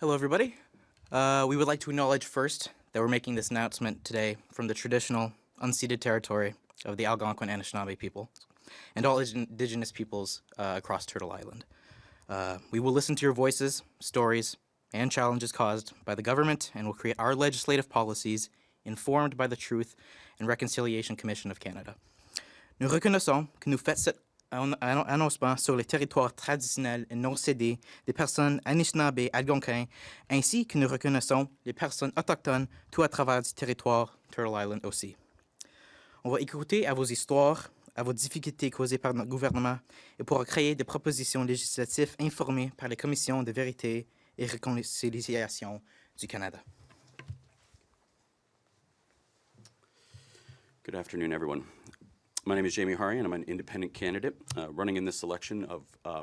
Hello, everybody. We would like to acknowledge first that we're making this announcement today from the traditional, unceded territory of the Algonquin and Anishinaabe people and all Indigenous peoples across Turtle Island. We will listen to your voices, stories, and challenges caused by the government and will create our legislative policies informed by the Truth and Reconciliation Commission of Canada. Nous reconnaissons que nous faites cet annoncement sur les territoires traditionnels et non cédés des personnes Anishinaabe et Algonquins, ainsi que nous reconnaissons les personnes autochtones tout à travers du territoire Turtle Island aussi. On va écouter à vos histoires, à vos difficultés causées par notre gouvernement et pour créer des propositions législatives informées par les commissions de vérité et réconciliation du Canada. Good afternoon, everyone. My name is Jamie Hari, and I'm an independent candidate running in this election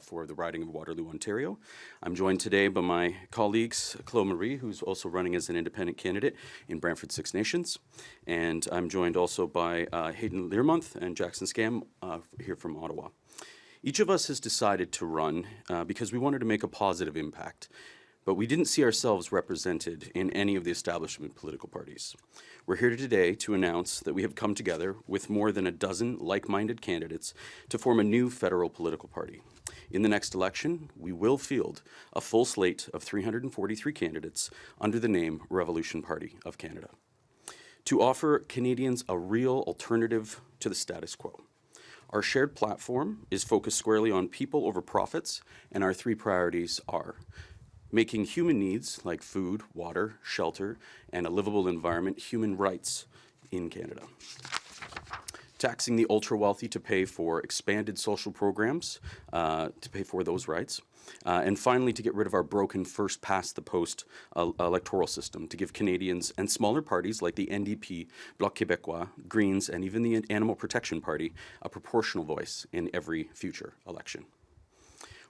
for the riding of Waterloo, Ontario. I'm joined today by my colleagues, Claude Marie, who's also running as an independent candidate in Brantford Six Nations. And I'm joined also by Hayden Learmonth and Jackson Scam here from Ottawa. Each of us has decided to run because we wanted to make a positive impact, but we didn't see ourselves represented in any of the establishment political parties. We're here today to announce that we have come together with more than a dozen like-minded candidates to form a new federal political party. In the next election, we will field a full slate of 343 candidates under the name Revolution Party of Canada to offer Canadians a real alternative to the status quo. Our shared platform is focused squarely on people over profits, and our three priorities are making human needs like food, water, shelter, and a livable environment human rights in Canada. Taxing the ultra-wealthy to pay for expanded social programs, to pay for those rights. And finally, to get rid of our broken first-past-the-post electoral system to give Canadians and smaller parties like the NDP, Bloc Québécois, Greens, and even the Animal Protection Party a proportional voice in every future election.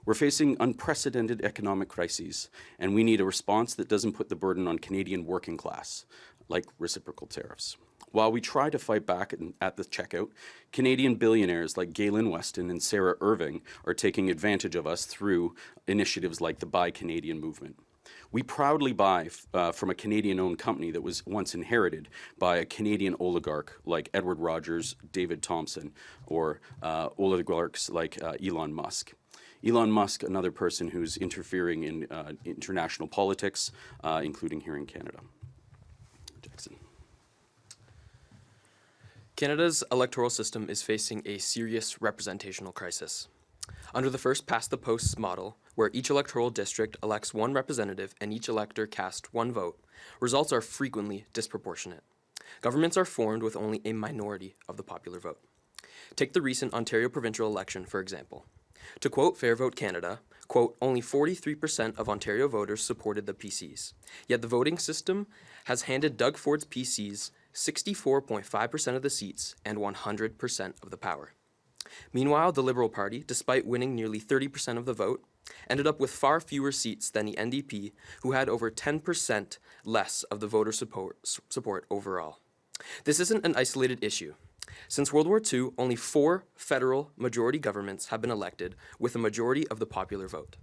We're facing unprecedented economic crises, and we need a response that doesn't put the burden on Canadian working class, like reciprocal tariffs. While we try to fight back at the checkout, Canadian billionaires like Galen Weston and Sarah Irving are taking advantage of us through initiatives like the Buy Canadian movement. We proudly buy from a Canadian-owned company that was once inherited by a Canadian oligarch like Edward Rogers, David Thompson, or oligarchs like Elon Musk. Elon Musk, another person who's interfering in international politics, including here in Canada. Jackson. Canada's electoral system is facing a serious representational crisis. Under the first-past-the-post model, where each electoral district elects one representative and each elector casts one vote, results are frequently disproportionate. Governments are formed with only a minority of the popular vote. Take the recent Ontario provincial election, for example. To quote Fair Vote Canada, quote, only 43% of Ontario voters supported the PCs, yet the voting system has handed Doug Ford's PCs 64.5% of the seats and 100% of the power. Meanwhile, the Liberal Party, despite winning nearly 30% of the vote, ended up with far fewer seats than the NDP, who had over 10% less of the voter support overall. This isn't an isolated issue. Since World War II, only 4 federal majority governments have been elected with a majority of the popular vote.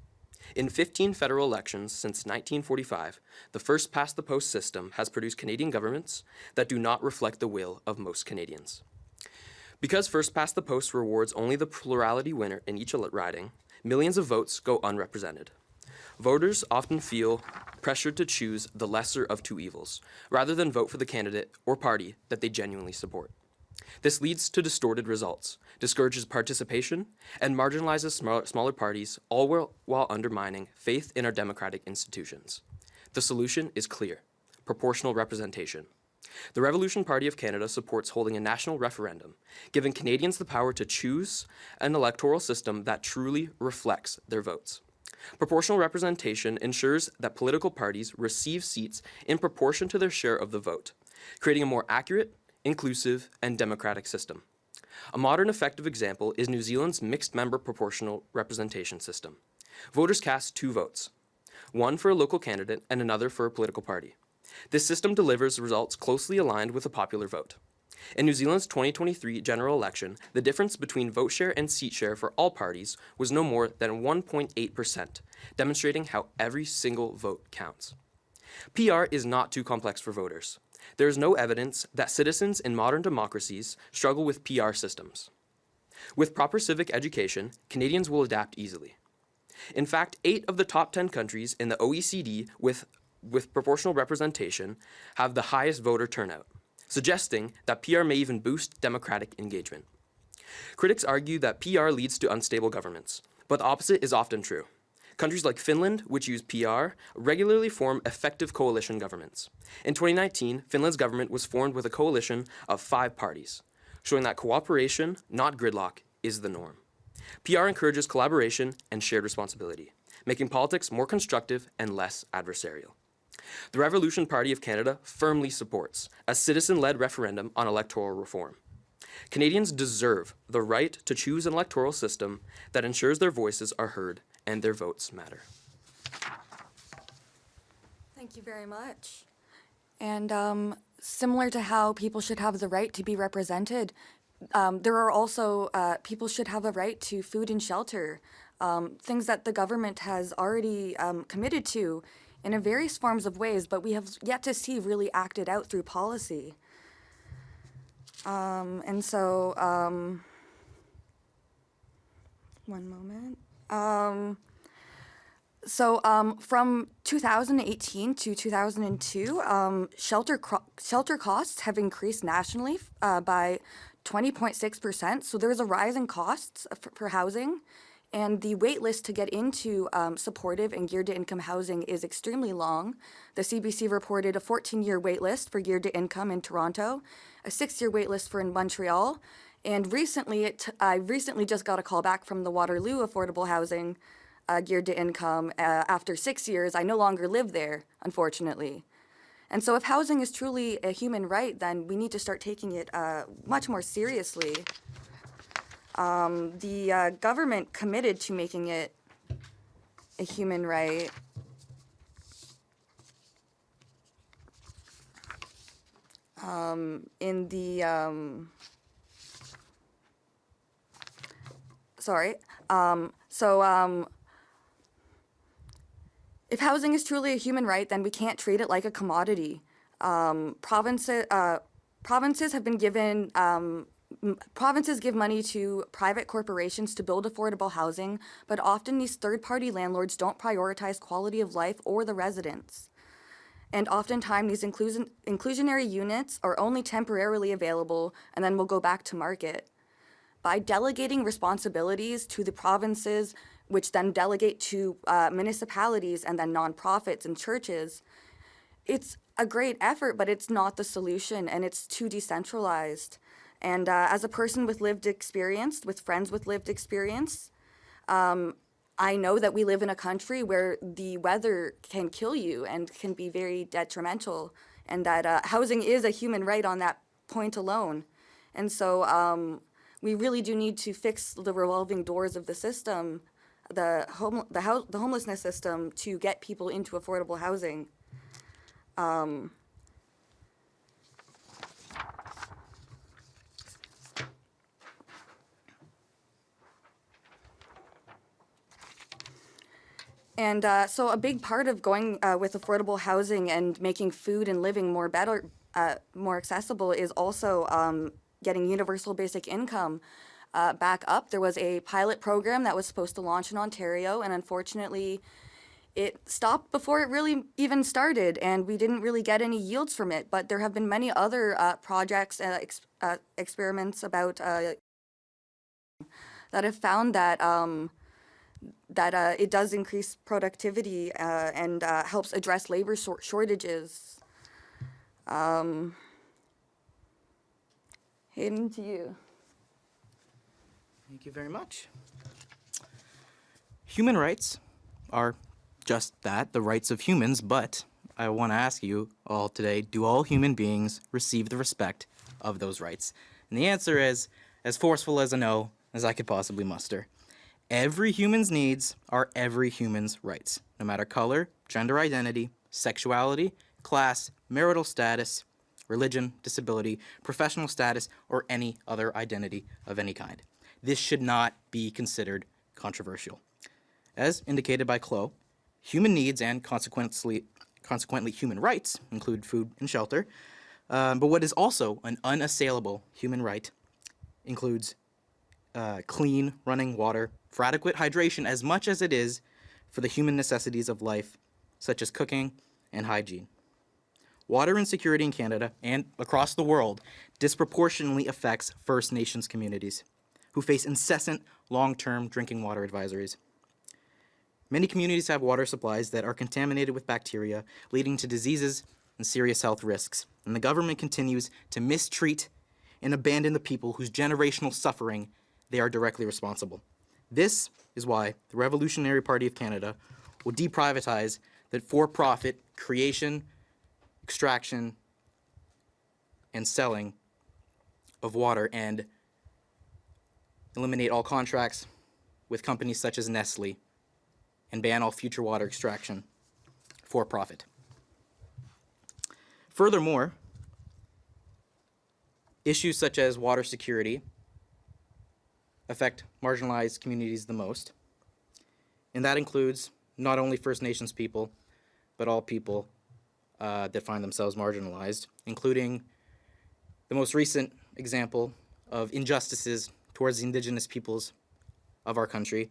In 15 federal elections since 1945, the first-past-the-post system has produced Canadian governments that do not reflect the will of most Canadians. Because first-past-the-post rewards only the plurality winner in each riding, millions of votes go unrepresented. Voters often feel pressured to choose the lesser of two evils, rather than vote for the candidate or party that they genuinely support. This leads to distorted results, discourages participation, and marginalizes smaller parties, all while undermining faith in our democratic institutions. The solution is clear: proportional representation. The Revolution Party of Canada supports holding a national referendum, giving Canadians the power to choose an electoral system that truly reflects their votes. Proportional representation ensures that political parties receive seats in proportion to their share of the vote, creating a more accurate, inclusive, and democratic system. A modern effective example is New Zealand's mixed-member proportional representation system. Voters cast 2 votes, one for a local candidate and another for a political party. This system delivers results closely aligned with the popular vote. In New Zealand's 2023 general election, the difference between vote share and seat share for all parties was no more than 1.8%, demonstrating how every single vote counts. PR is not too complex for voters. There is no evidence that citizens in modern democracies struggle with PR systems. With proper civic education, Canadians will adapt easily. In fact, 8 of the top 10 countries in the OECD with proportional representation have the highest voter turnout, suggesting that PR may even boost democratic engagement. Critics argue that PR leads to unstable governments, but the opposite is often true. Countries like Finland, which use PR, regularly form effective coalition governments. In 2019, Finland's government was formed with a coalition of 5 parties, showing that cooperation, not gridlock, is the norm. PR encourages collaboration and shared responsibility, making politics more constructive and less adversarial. The Revolution Party of Canada firmly supports a citizen-led referendum on electoral reform. Canadians deserve the right to choose an electoral system that ensures their voices are heard and their votes matter. Thank you very much. And similar to how people should have the right to be represented, there are also people should have a right to food and shelter, things that the government has already committed to in various forms of ways, but we have yet to see really acted out through policy. One moment. From 2018 to 2002, shelter costs have increased nationally by 20.6%. So there's a rise in costs for housing, and the wait list to get into supportive and geared-to-income housing is extremely long. The CBC reported a 14-year wait list for geared-to-income in Toronto, a 6-year wait list for in Montreal, and I recently just got a call back from the Waterloo Affordable Housing geared to income. After 6 years, I no longer live there, unfortunately. And so if housing is truly a human right, then we need to start taking it much more seriously. The government committed to making it a human right. If housing is truly a human right, then we can't treat it like a commodity. Provinces have been given, provinces give money to private corporations to build affordable housing, but often these third-party landlords don't prioritize quality of life or the residents. And oftentimes these inclusionary units are only temporarily available and then will go back to market. By delegating responsibilities to the provinces, which then delegate to municipalities and then nonprofits and churches, it's a great effort, but it's not the solution, and it's too decentralized. And as a person with lived experience, with friends with lived experience, I know that we live in a country where the weather can kill you and can be very detrimental, and that housing is a human right on that point alone. And so we really do need to fix the revolving doors of the system, the homelessness system, to get people into affordable housing. And so a big part of going with affordable housing and making food and living more accessible is also getting universal basic income back up. There was a pilot program that was supposed to launch in Ontario, and unfortunately it stopped before it really even started, and we didn't really get any yields from it. But there have been many other projects and experiments about that have found that it does increase productivity and helps address labor shortages. Hayden, to you. Thank you very much. Human rights are just that, the rights of humans, but I want to ask you all today, do all human beings receive the respect of those rights? And the answer is as forceful as a no as I could possibly muster. Every human's needs are every human's rights, no matter color, gender identity, sexuality, class, marital status, religion, disability, professional status, or any other identity of any kind. This should not be considered controversial. As indicated by Chloe, human needs and consequently human rights include food and shelter, but what is also an unassailable human right includes clean running water for adequate hydration as much as it is for the human necessities of life, such as cooking and hygiene. Water insecurity in Canada and across the world disproportionately affects First Nations communities, who face incessant long-term drinking water advisories. Many communities have water supplies that are contaminated with bacteria, leading to diseases and serious health risks, and the government continues to mistreat and abandon the people whose generational suffering they are directly responsible. This is why the Revolutionary Party of Canada will deprivatize the for-profit creation, extraction, and selling of water and eliminate all contracts with companies such as Nestle and ban all future water extraction for profit. Furthermore, issues such as water security affect marginalized communities the most, and that includes not only First Nations people, but all people that find themselves marginalized, including the most recent example of injustices towards the Indigenous peoples of our country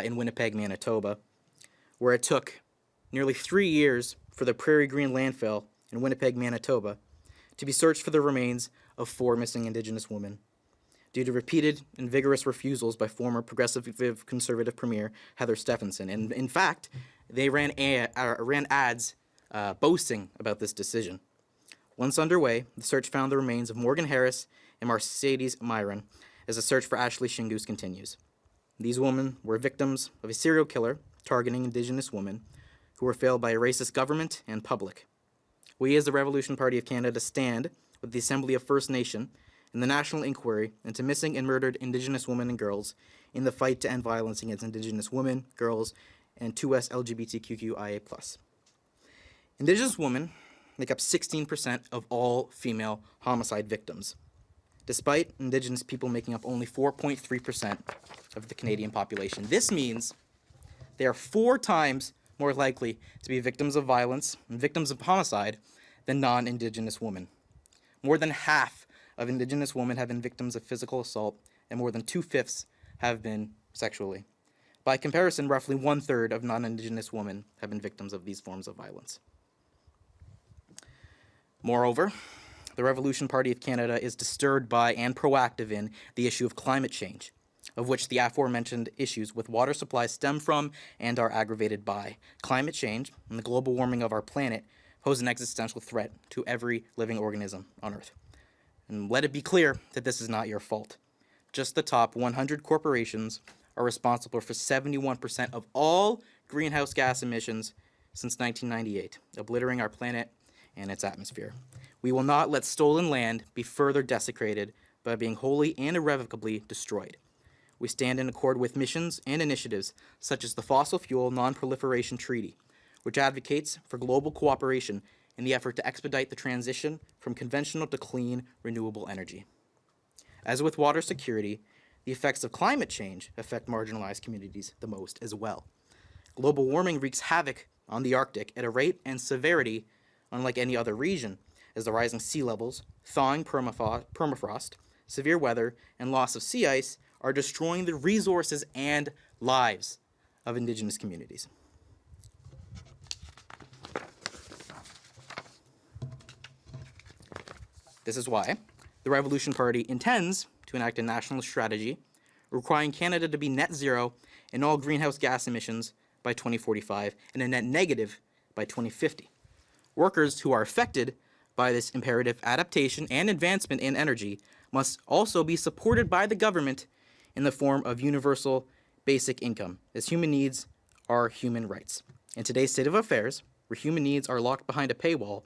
in Winnipeg, Manitoba, where it took nearly 3 years for the Prairie Green landfill in Winnipeg, Manitoba, to be searched for the remains of 4 missing Indigenous women due to repeated and vigorous refusals by former progressive conservative Premier Heather Stephenson. And in fact, they ran ads boasting about this decision. Once underway, the search found the remains of Morgan Harris and Mercedes Myron as the search for Ashley Shingus continues. These women were victims of a serial killer targeting Indigenous women who were failed by a racist government and public. We as the Revolution Party of Canada stand with the Assembly of First Nation in the national inquiry into missing and murdered Indigenous women and girls in the fight to end violence against Indigenous women, girls, and 2S LGBTQIA+. Indigenous women make up 16% of all female homicide victims, despite Indigenous people making up only 4.3% of the Canadian population. This means they are 4 times more likely to be victims of violence and victims of homicide than non-Indigenous women. More than half of Indigenous women have been victims of physical assault, and more than 2/5 have been sexually. By comparison, roughly 1/3 of non-Indigenous women have been victims of these forms of violence. Moreover, the Revolution Party of Canada is disturbed by and proactive in the issue of climate change, of which the aforementioned issues with water supply stem from and are aggravated by. Climate change and the global warming of our planet pose an existential threat to every living organism on Earth. And let it be clear that this is not your fault. Just the top 100 corporations are responsible for 71% of all greenhouse gas emissions since 1998, obliterating our planet and its atmosphere. We will not let stolen land be further desecrated by being wholly and irrevocably destroyed. We stand in accord with missions and initiatives such as the Fossil Fuel Non-Proliferation Treaty, which advocates for global cooperation in the effort to expedite the transition from conventional to clean, renewable energy. As with water security, the effects of climate change affect marginalized communities the most as well. Global warming wreaks havoc on the Arctic at a rate and severity unlike any other region, as the rising sea levels, thawing permafrost, severe weather, and loss of sea ice are destroying the resources and lives of Indigenous communities. This is why the Revolution Party intends to enact a national strategy requiring Canada to be net zero in all greenhouse gas emissions by 2045 and a net negative by 2050. Workers who are affected by this imperative adaptation and advancement in energy must also be supported by the government in the form of universal basic income, as human needs are human rights. In today's state of affairs, where human needs are locked behind a paywall,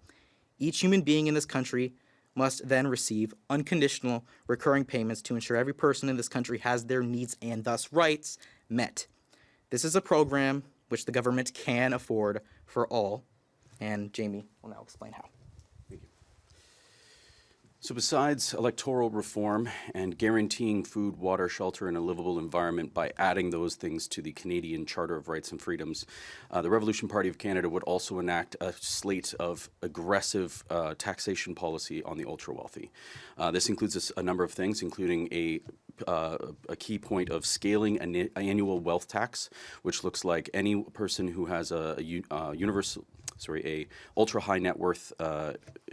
each human being in this country must then receive unconditional recurring payments to ensure every person in this country has their needs and thus rights met. This is a program which the government can afford for all, and Jamie will now explain how. Thank you. So besides electoral reform and guaranteeing food, water, shelter, and a livable environment by adding those things to the Canadian Charter of Rights and Freedoms, the Revolution Party of Canada would also enact a slate of aggressive taxation policy on the ultra-wealthy. This includes a number of things, including a key point of scaling an annual wealth tax, which looks like any person who has a ultra high net worth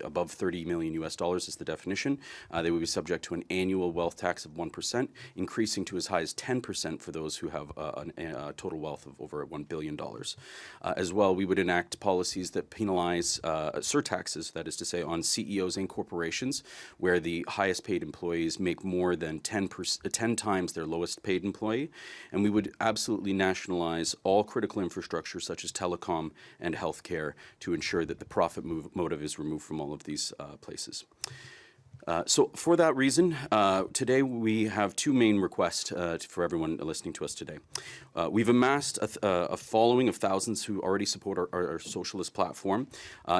above 30 million US dollars is the definition. They would be subject to an annual wealth tax of 1%, increasing to as high as 10% for those who have a total wealth of over $1 billion. As well, we would enact policies that penalize surtaxes, that is to say, on CEOs and corporations, where the highest paid employees make more than 10 times their lowest paid employee. And we would absolutely nationalize all critical infrastructure such as telecom and healthcare to ensure that the profit motive is removed from all of these places. So for that reason, today we have two main requests for everyone listening to us today. We've amassed a following of thousands who already support our socialist platform,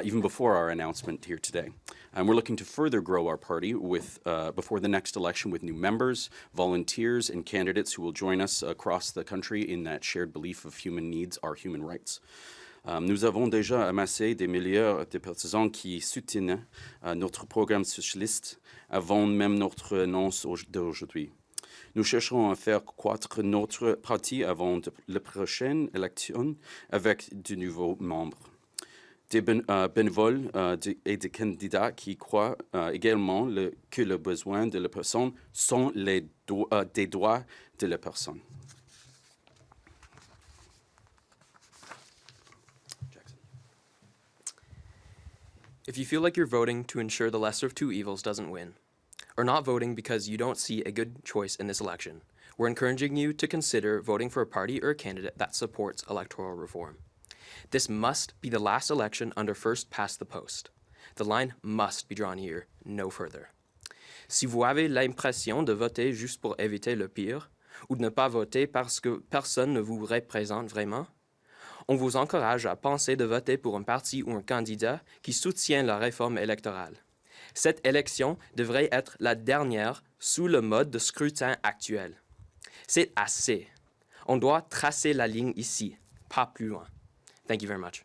even before our announcement here today. And we're looking to further grow our party before the next election with new members, volunteers, and candidates who will join us across the country in that shared belief of human needs are human rights. Nous avons déjà amassé des milliers de partisans qui soutiennent notre programme socialiste avant même notre annonce d'aujourd'hui. Nous chercherons à faire croître notre parti avant la prochaine élection avec de nouveaux membres. Des bénévoles et des candidats qui croient également que les besoins de la personne sont des droits de la personne. If you feel like you're voting to ensure the lesser of two evils doesn't win, or not voting because you don't see a good choice in this election, we're encouraging you to consider voting for a party or a candidate that supports electoral reform. This must be the last election under first past the post. The line must be drawn here, no further. Si vous avez l'impression de voter juste pour éviter le pire, ou de ne pas voter parce que personne ne vous représente vraiment, on vous encourage à penser de voter pour un parti ou un candidat qui soutient la réforme électorale. Cette élection devrait être la dernière sous le mode de scrutin actuel. C'est assez. On doit tracer la ligne ici, pas plus loin. Thank you very much.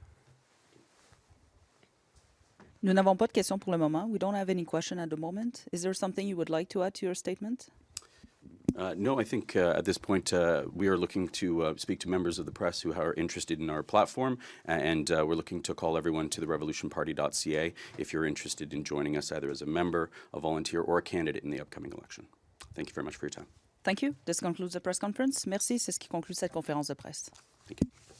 Nous n'avons pas de questions pour le moment. We don't have any question at the moment. Is there something you would like to add to your statement? No, I think at this point we are looking to speak to members of the press who are interested in our platform, and we're looking to call everyone to the revolutionparty.ca if you're interested in joining us either as a member, a volunteer, or a candidate in the upcoming election. Thank you very much for your time. Thank you. This concludes the press conference. Merci. C'est ce qui conclut cette conférence de presse. Thank you.